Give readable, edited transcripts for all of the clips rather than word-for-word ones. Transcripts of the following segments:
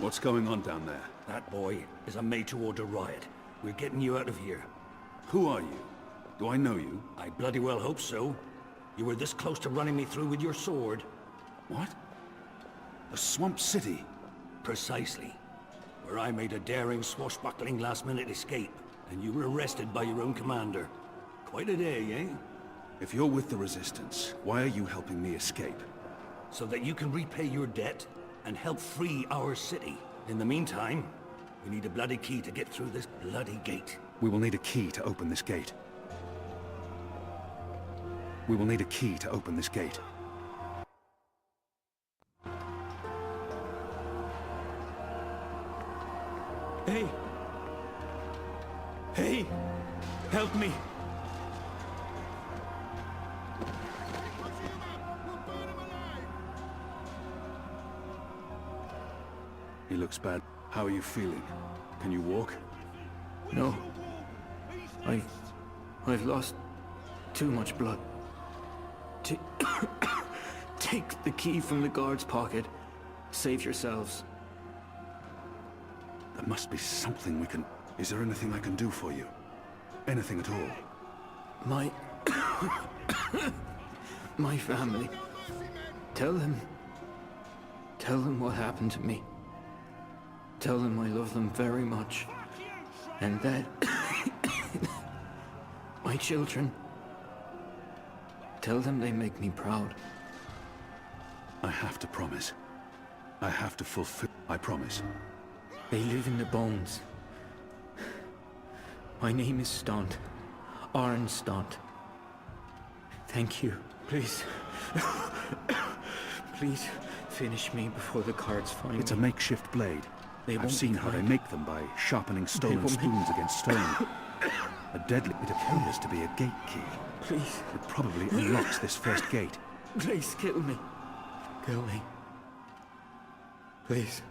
What's going on down there? That boy is a made-to-order riot. We're getting you out of here. Who are you? Do I know you? I bloody well hope so. You were this close to running me through with your sword. What? A swamp city? Precisely. Where I made a daring, swashbuckling last-minute escape, and you were arrested by your own commander. Quite a day, eh? If you're with the Resistance, why are you helping me escape? So that you can repay your debt and help free our city. In the meantime, we need a bloody key to get through this bloody gate. We will need a key to open this gate. We will need a key to open this gate. Hey! Hey! Help me! He looks bad. How are you feeling? Can you walk? No. I've lost too much blood. Take the key from the guard's pocket. Save yourselves. There must be something we can... Is there anything I can do for you? Anything at all? My... my family. Tell them what happened to me. Tell them I love them very much. And that... my children. Tell them they make me proud. I have to promise. I have to fulfill... I promise. They live in the bones. My name is Stant. Arn Stant. Thank you. Please. Please finish me before the cards find me. It's a makeshift blade. I've seen how they make them by sharpening stolen spoons against stone. A deadly... It appears to be a gate key. Please. It probably unlocks this first gate. Please kill me. Kill me. Please.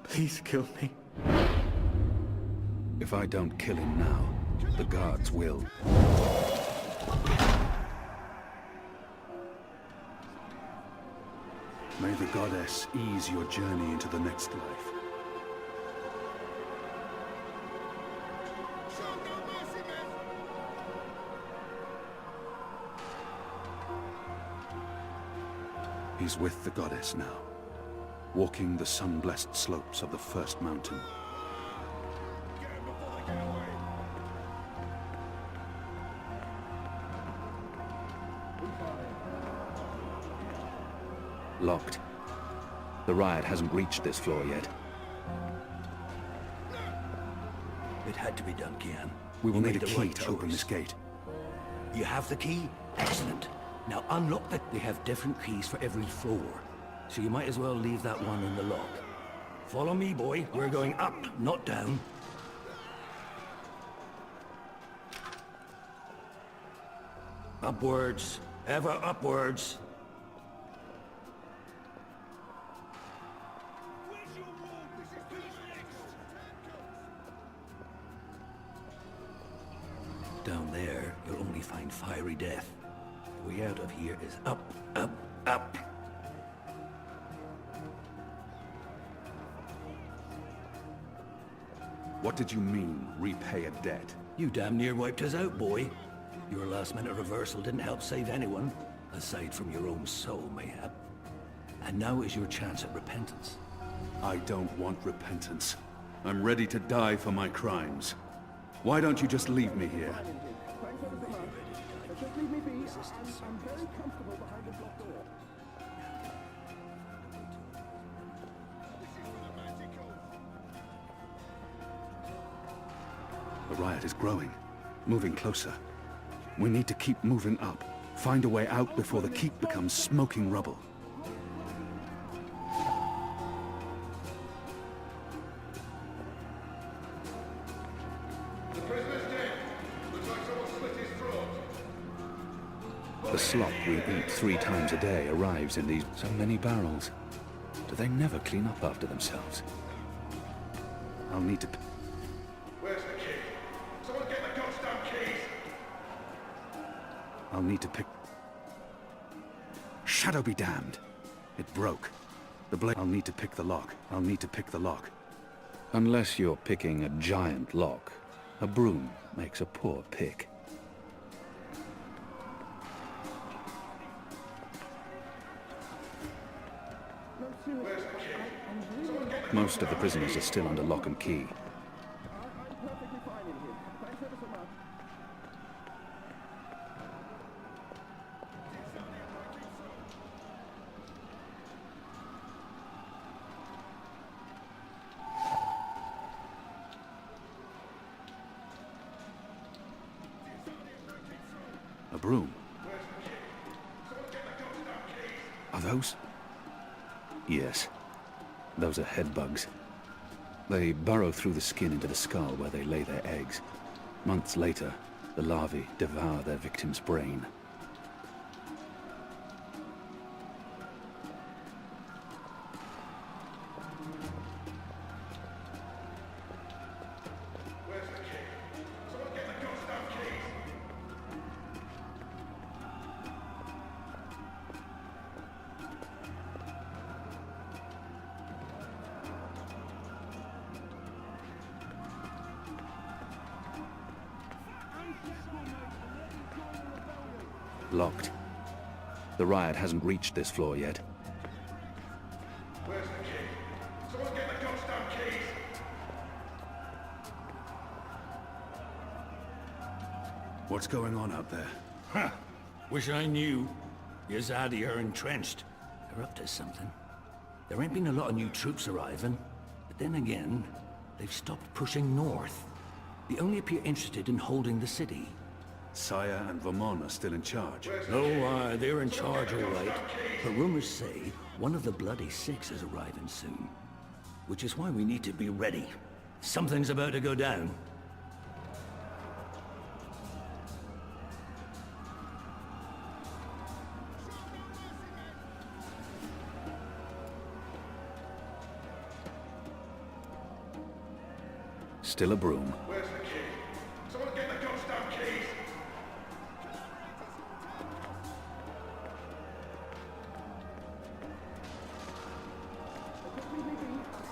Please kill me. If I don't kill him now, the guards will. May the goddess ease your journey into the next life. He's with the goddess now, walking the sun-blessed slopes of the first mountain. Locked. The riot hasn't reached this floor yet. It had to be done, Kian. We will need a key to open this gate. You have the key? Excellent. Now unlock the... They have different keys for every floor, so you might as well leave that one in the lock. Follow me, boy. We're going up, not down. Upwards. Ever upwards. Down there, you'll only find fiery death. The way out of here is up, up, up. What did you mean, repay a debt? You damn near wiped us out, boy. Your last-minute reversal didn't help save anyone, aside from your own soul, mayhap. And now is your chance at repentance. I don't want repentance. I'm ready to die for my crimes. Why don't you just leave me here? The riot is growing, moving closer. We need to keep moving up, find a way out before the keep becomes smoking rubble. The slop we eat 3 times a day arrives in these so many barrels. Do they never clean up after themselves? I'll need to... Where's the key? Someone get the goddamn keys! I'll need to pick... Shadow be damned! It broke. The blade... I'll need to pick the lock. I'll need to pick the lock. Unless you're picking a giant lock, a broom makes a poor pick. Most of the prisoners are still under lock and key. A broom. Are those? Yes. Those are head bugs. They burrow through the skin into the skull where they lay their eggs. Months later, the larvae devour their victim's brain. Locked. The riot hasn't reached this floor yet. Where's the key? Someone get the goddamn keys! What's going on out there? Huh. Wish I knew. Yazadi are entrenched. They're up to something. There ain't been a lot of new troops arriving, but then again, they've stopped pushing north. They only appear interested in holding the city. Saya and Vermont are still in charge. Oh, they're in charge, all right. But rumors say one of the Bloody Six is arriving soon. Which is why we need to be ready. Something's about to go down. Still a broom. Where's the key? Someone get the goddamn keys!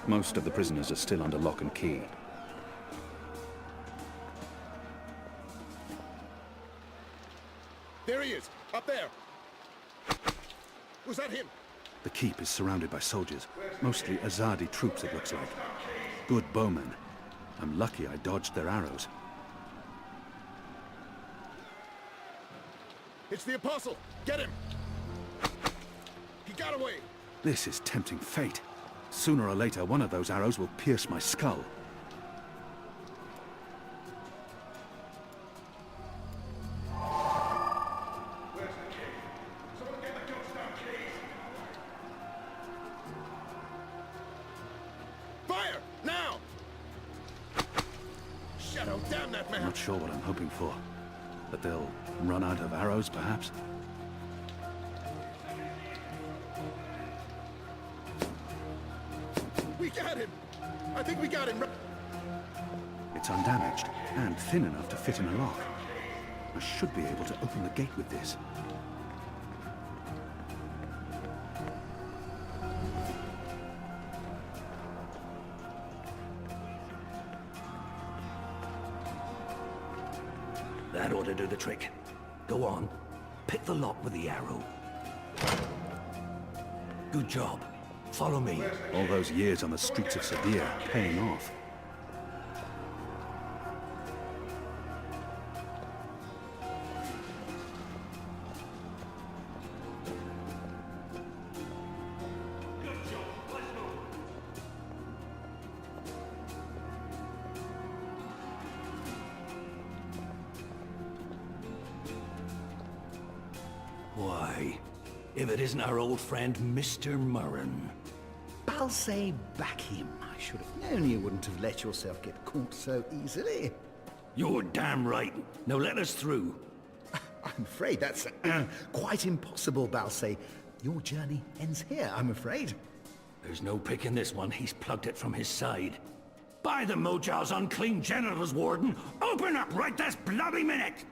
Most of the prisoners are still under lock and key. There he is! Up there! Was that him? The keep is surrounded by soldiers. Mostly Azadi troops, it looks like. Good bowmen. I'm lucky I dodged their arrows. It's the Apostle! Get him! He got away! This is tempting fate. Sooner or later, one of those arrows will pierce my skull. Where's the key? Someone get the goddamn keys! Fire! Now! Shadow, damn that I'm man! not sure what I'm hoping for. That they'll run out of arrows, perhaps? We got him! I think we got him! It's undamaged, and thin enough to fit in a lock. I should be able to open the gate with this. That ought to do the trick. Go on. Pick the lock with the arrow. Good job. Follow me. All those years on the streets of Sevilla paying off. Why, if it isn't our old friend, Mr. Murren. Balsay back him. I should have known you wouldn't have let yourself get caught so easily. You're damn right. Now let us through. I'm afraid that's quite impossible, Balsay. Your journey ends here, I'm afraid. There's no picking this one. He's plugged it from his side. By the Mojal's unclean genitals, Warden! Open up right this bloody minute!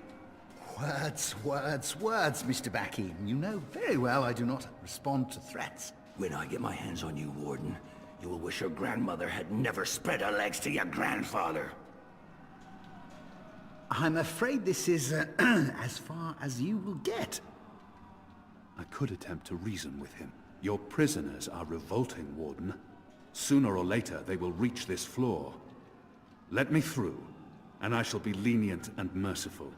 Words, words, words, Mr. Bakim. You know very well I do not respond to threats. When I get my hands on you, Warden, you will wish your grandmother had never spread her legs to your grandfather. I'm afraid this is as far as you will get. I could attempt to reason with him. Your prisoners are revolting, Warden. Sooner or later, they will reach this floor. Let me through, and I shall be lenient and merciful.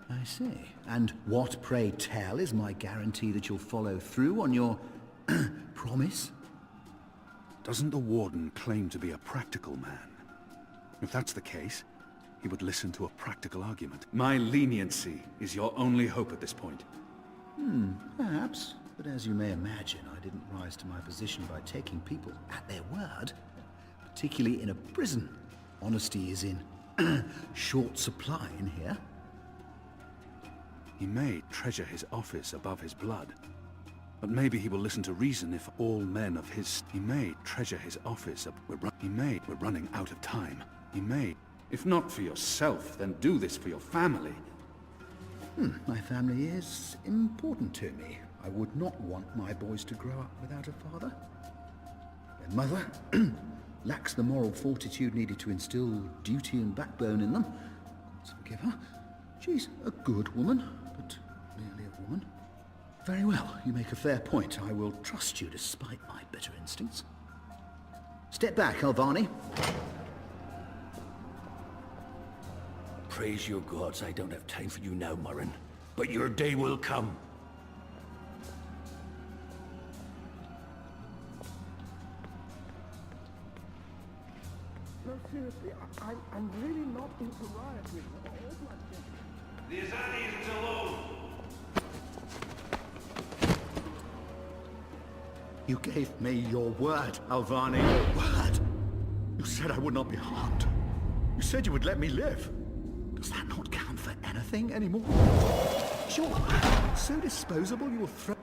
I see. And what, pray tell, is my guarantee that you'll follow through on your promise? Doesn't the Warden claim to be a practical man? If that's the case, he would listen to a practical argument. My leniency is your only hope at this point. Perhaps. But as you may imagine, I didn't rise to my position by taking people at their word. Particularly in a prison. Honesty is in short supply in here. He may treasure his office above his blood. But maybe he will listen to reason if all men of his... He may treasure his office up... We're running out of time. He may... If not for yourself, then do this for your family. My family is important to me. I would not want my boys to grow up without a father. Their mother lacks the moral fortitude needed to instill duty and backbone in them. God forgive her. She's a good woman, but merely a woman. Very well, you make a fair point. I will trust you despite my better instincts. Step back, Alvani. Praise your gods, I don't have time for you now, Murren. But your day will come. No, seriously, I'm really not into rioting. The Azadi isn't alone. You gave me your word, Alvani. Your word. You said I would not be harmed. You said you would let me live. Does that not count for anything anymore? Sure. So disposable you will throw...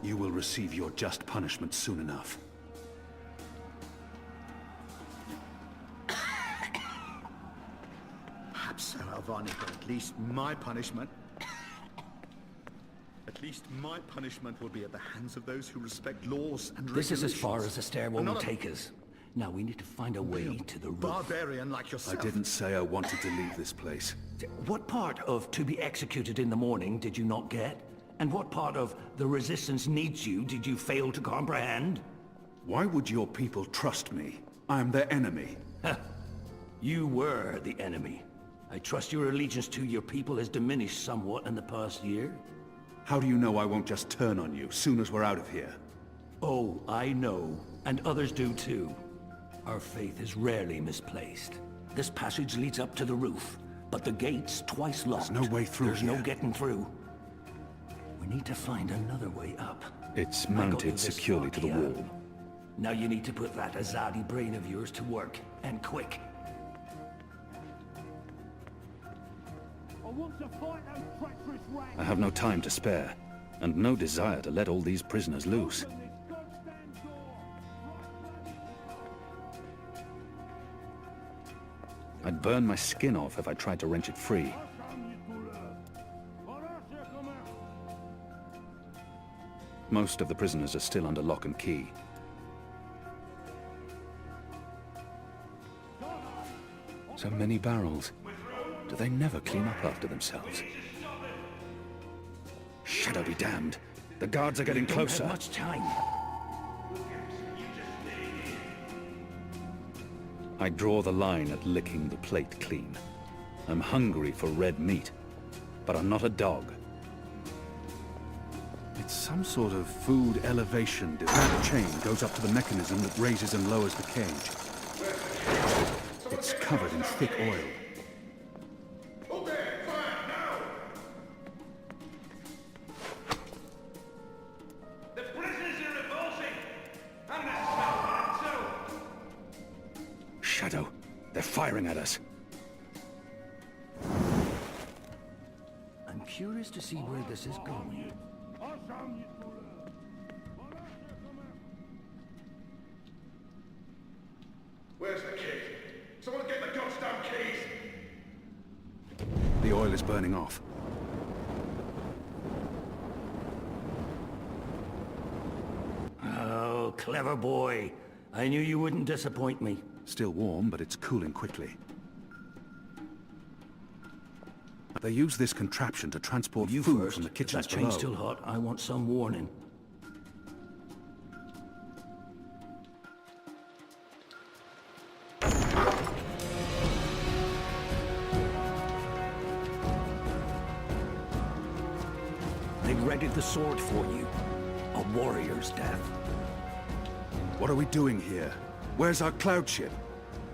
You will receive your just punishment soon enough. Perhaps so, Alvani, but at least my punishment... At least my punishment will be at the hands of those who respect laws and This is as far regulations. as the stairwell will Another take us. Now we need to find a way to the roof. Barbarian like I yourself. didn't say I wanted to leave this place. What part of to be executed in the morning did you not get? And what part of the resistance needs you did you fail to comprehend? Why would your people trust me? I am their enemy. You were the enemy. I trust your allegiance to your people has diminished somewhat in the past year. How do you know I won't just turn on you soon as we're out of here? Oh, I know. And others do too. Our faith is rarely misplaced. This passage leads up to the roof, but the gate's twice locked. There's no way through There's no here. getting through. We need to find another way up. It's I got you mounted this securely to the lock here. wall. Now you need to put that Azadi brain of yours to work, and quick. I want to fight those treacherous rags. I have no time to spare, and no desire to let all these prisoners loose. Open this goddamn door. I'd burn my skin off if I tried to wrench it free. Most of the prisoners are still under lock and key. So many barrels. Do they never clean up after themselves? Shadow be damned. The guards are getting Don't closer. have much time. I draw the line at licking the plate clean. I'm hungry for red meat, but I'm not a dog. It's some sort of food elevation device. That chain goes up to the mechanism that raises and lowers the cage. It's covered in thick oil. Who there? Fire, now! The prisoners are revolting! And the smell too! Shadow, they're firing at us. I'm curious to see where this is going. Where's the key? Someone get the goddamn keys! The oil is burning off. clever boy. I knew you wouldn't disappoint me. Still warm, but it's cooling quickly. They use this contraption to transport You food first. from the If kitchens that chain's below. still hot, I want some warning. They readied the sword for you. A warrior's death. What are we doing here? Where's our cloud ship?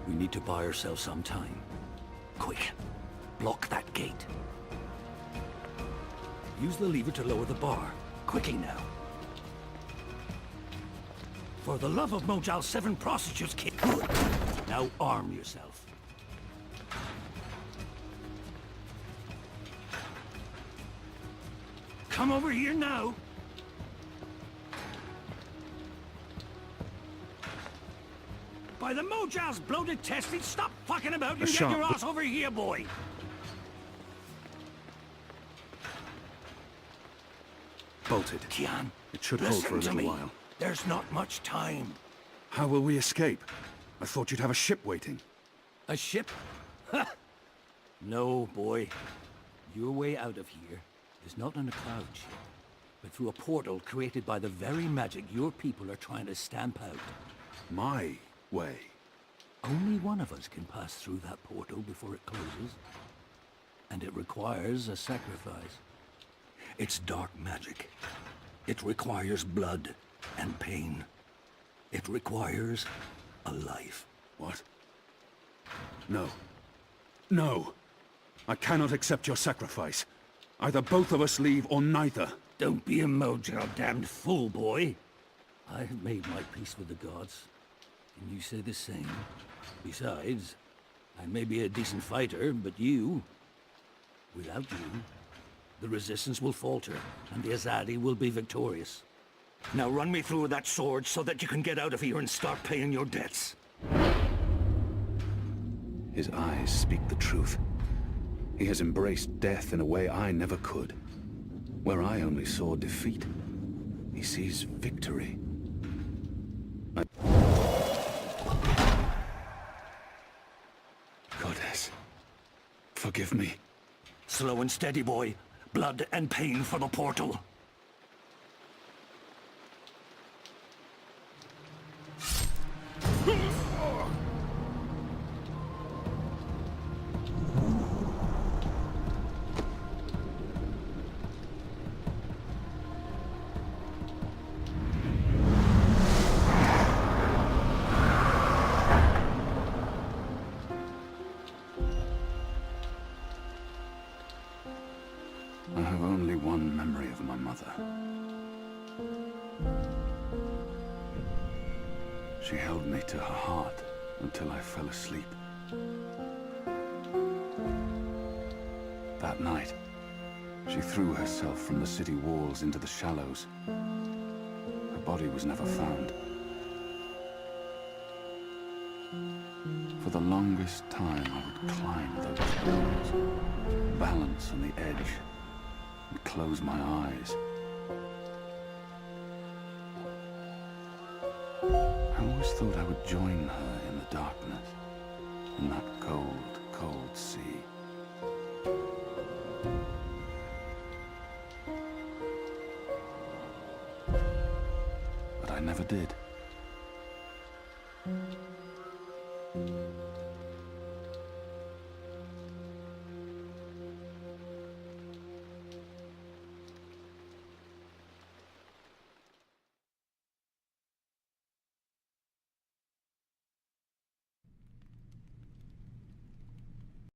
We need to buy ourselves some time. Quick. Block that gate. Use the lever to lower the bar. Quickly now. For the love of Mojal 7 prostitutes, kid. Good. Now arm yourself. Come over here now. By the Mojal's bloated testes, stop fucking about and get your ass over here, boy! Bolted. Kian, It should hold for a listen to little me. while. There's not much time. How will we escape? I thought you'd have a ship waiting. A ship? Ha! No, boy. Your way out of here is not on a cloud ship, but through a portal created by the very magic your people are trying to stamp out. My way. Only one of us can pass through that portal before it closes. And it requires a sacrifice. It's dark magic. It requires blood and pain. It requires a life. What? No. No! I cannot accept your sacrifice. Either both of us leave or neither. Don't be a Mojal damned fool, boy. I have made my peace with the gods. Can you say the same? Besides, I may be a decent fighter, but without you, the resistance will falter, and the Azadi will be victorious. Now run me through that sword so that you can get out of here and start paying your debts. His eyes speak the truth. He has embraced death in a way I never could. Where I only saw defeat, he sees victory. Goddess, forgive me. Slow and steady, boy. Blood and pain for the portal. I have only one memory of my mother. She held me to her heart until I fell asleep. That night, she threw herself from the city walls into the shallows. Her body was never found. For the longest time, I would climb those hills, balance on the edge, and close my eyes. I always thought I would join her in the darkness, in that cold, cold sea. But I never did.